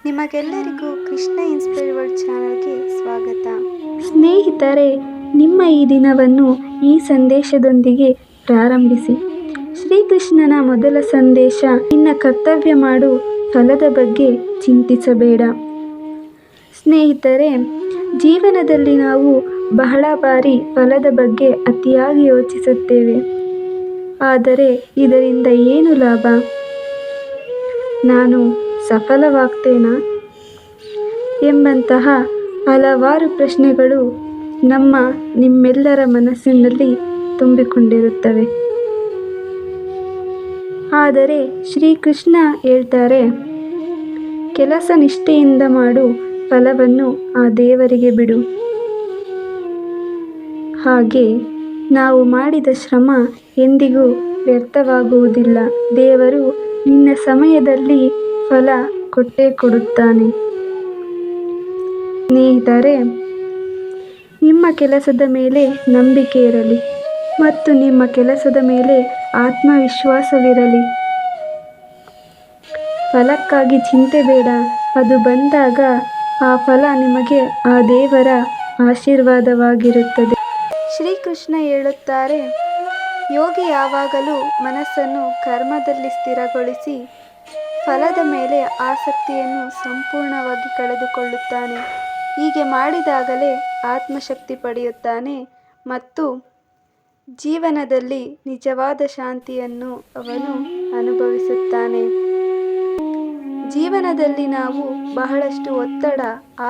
ನಿಮಗೆಲ್ಲರಿಗೂ Krishna inspire world ಚಾನಲ್ಗೆ ಸ್ವಾಗತ. ಸ್ನೇಹಿತರೆ, ನಿಮ್ಮ ಈ ದಿನವನ್ನು ಈ ಸಂದೇಶದೊಂದಿಗೆ ಪ್ರಾರಂಭಿಸಿ. ಶ್ರೀಕೃಷ್ಣನ ಮೊದಲ ಸಂದೇಶ: ನಿನ್ನ ಕರ್ತವ್ಯ ಮಾಡು, ಫಲದ ಬಗ್ಗೆ ಚಿಂತಿಸಬೇಡ. ಸ್ನೇಹಿತರೆ, ಜೀವನದಲ್ಲಿ ನಾವು ಬಹಳ ಬಾರಿ ಫಲದ ಬಗ್ಗೆ ಅತಿಯಾಗಿ ಯೋಚಿಸುತ್ತೇವೆ. ಆದರೆ ಇದರಿಂದ ಏನು ಲಾಭ? ನಾನು ಸಫಲವಾಗ್ತೇನಾ ಎಂಬಂತಹ ಹಲವಾರು ಪ್ರಶ್ನೆಗಳು ನಿಮ್ಮೆಲ್ಲರ ಮನಸ್ಸಿನಲ್ಲಿ ತುಂಬಿಕೊಂಡಿರುತ್ತವೆ. ಆದರೆ ಶ್ರೀಕೃಷ್ಣ ಹೇಳ್ತಾರೆ, ಕೆಲಸ ನಿಷ್ಠೆಯಿಂದ ಮಾಡು, ಫಲವನ್ನು ಆ ದೇವರಿಗೆ ಬಿಡು. ಹಾಗೆ ನಾವು ಮಾಡಿದ ಶ್ರಮ ಎಂದಿಗೂ ವ್ಯರ್ಥವಾಗುವುದಿಲ್ಲ. ದೇವರು ನಿನ್ನ ಸಮಯದಲ್ಲಿ ಫಲ ಕೊಟ್ಟೇ ಕೊಡುತ್ತಾನೆ. ಸ್ನೇಹಿತರೆ, ನಿಮ್ಮ ಕೆಲಸದ ಮೇಲೆ ನಂಬಿಕೆ ಇರಲಿ ಮತ್ತು ನಿಮ್ಮ ಕೆಲಸದ ಮೇಲೆ ಆತ್ಮವಿಶ್ವಾಸವಿರಲಿ. ಫಲಕ್ಕಾಗಿ ಚಿಂತೆ ಬೇಡ. ಅದು ಬಂದಾಗ ಆ ಫಲ ನಿಮಗೆ ಆ ದೇವರ ಆಶೀರ್ವಾದವಾಗಿರುತ್ತದೆ. ಶ್ರೀಕೃಷ್ಣ ಹೇಳುತ್ತಾರೆ, ಯೋಗಿ ಯಾವಾಗಲೂ ಮನಸ್ಸನ್ನು ಕರ್ಮದಲ್ಲಿ ಸ್ಥಿರಗೊಳಿಸಿ ಫಲದ ಮೇಲೆ ಆಸಕ್ತಿಯನ್ನು ಸಂಪೂರ್ಣವಾಗಿ ಕಳೆದುಕೊಳ್ಳುತ್ತಾನೆ. ಹೀಗೆ ಮಾಡಿದಾಗಲೇ ಆತ್ಮಶಕ್ತಿ ಪಡೆಯುತ್ತಾನೆ ಮತ್ತು ಜೀವನದಲ್ಲಿ ನಿಜವಾದ ಶಾಂತಿಯನ್ನು ಅವನು ಅನುಭವಿಸುತ್ತಾನೆ. ಜೀವನದಲ್ಲಿ ನಾವು ಬಹಳಷ್ಟು ಒತ್ತಡ,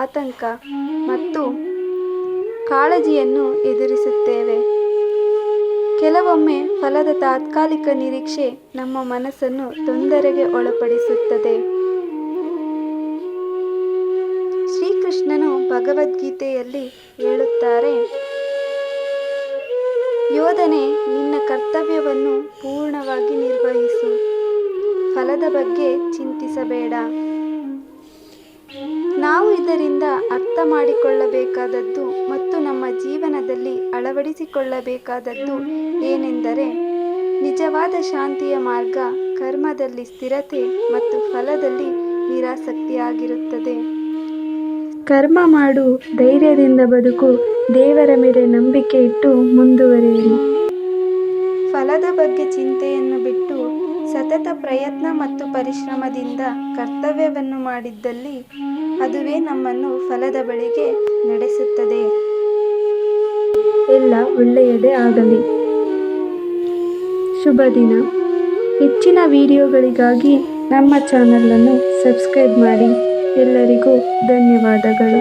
ಆತಂಕ ಮತ್ತು ಕಾಳಜಿಯನ್ನು ಎದುರಿಸುತ್ತೇವೆ. ಕೆಲವೊಮ್ಮೆ ಫಲದ ತಾತ್ಕಾಲಿಕ ನಿರೀಕ್ಷೆ ನಮ್ಮ ಮನಸ್ಸನ್ನು ತೊಂದರೆಗೆ ಒಳಪಡಿಸುತ್ತದೆ. ಶ್ರೀಕೃಷ್ಣನು ಭಗವದ್ಗೀತೆಯಲ್ಲಿ ಹೇಳುತ್ತಾರೆ, ಯೋಧನೇ, ನಿನ್ನ ಕರ್ತವ್ಯವನ್ನು ಪೂರ್ಣವಾಗಿ ನಿರ್ವಹಿಸು, ಫಲದ ಬಗ್ಗೆ ಚಿಂತಿಸಬೇಡ. ನಾವು ಇದರಿಂದ ಅರ್ಥ ಮಾಡಿಕೊಳ್ಳಬೇಕಾದದ್ದು ಮತ್ತು ನಮ್ಮ ಜೀವನದಲ್ಲಿ ಅಳವಡಿಸಿಕೊಳ್ಳಬೇಕಾದದ್ದು ಏನೆಂದರೆ, ನಿಜವಾದ ಶಾಂತಿಯ ಮಾರ್ಗ ಕರ್ಮದಲ್ಲಿ ಸ್ಥಿರತೆ ಮತ್ತು ಫಲದಲ್ಲಿ ನಿರಾಸಕ್ತಿಯಾಗಿರುತ್ತದೆ. ಕರ್ಮ ಮಾಡು, ಧೈರ್ಯದಿಂದ ಬದುಕು, ದೇವರ ಮೇಲೆ ನಂಬಿಕೆ ಇಟ್ಟು ಮುಂದುವರಿಯಿರಿ. ಫಲದ ಬಗ್ಗೆ ಚಿಂತೆಯನ್ನು ಬಿಟ್ಟು ಸತತ ಪ್ರಯತ್ನ ಮತ್ತು ಪರಿಶ್ರಮದಿಂದ ಕರ್ತವ್ಯವನ್ನು ಮಾಡಿದ್ದಲ್ಲಿ ಅದುವೇ ನಮ್ಮನ್ನು ಫಲದ ಬಳಿಗೆ ನಡೆಸುತ್ತದೆ. ಎಲ್ಲ ಒಳ್ಳೆಯದೇ ಆಗಲಿ. ಶುಭ ದಿನ. ಹೆಚ್ಚಿನ ವಿಡಿಯೋಗಳಿಗಾಗಿ ನಮ್ಮ ಚಾನಲನ್ನು ಸಬ್ಸ್ಕ್ರೈಬ್ ಮಾಡಿ. ಎಲ್ಲರಿಗೂ ಧನ್ಯವಾದಗಳು.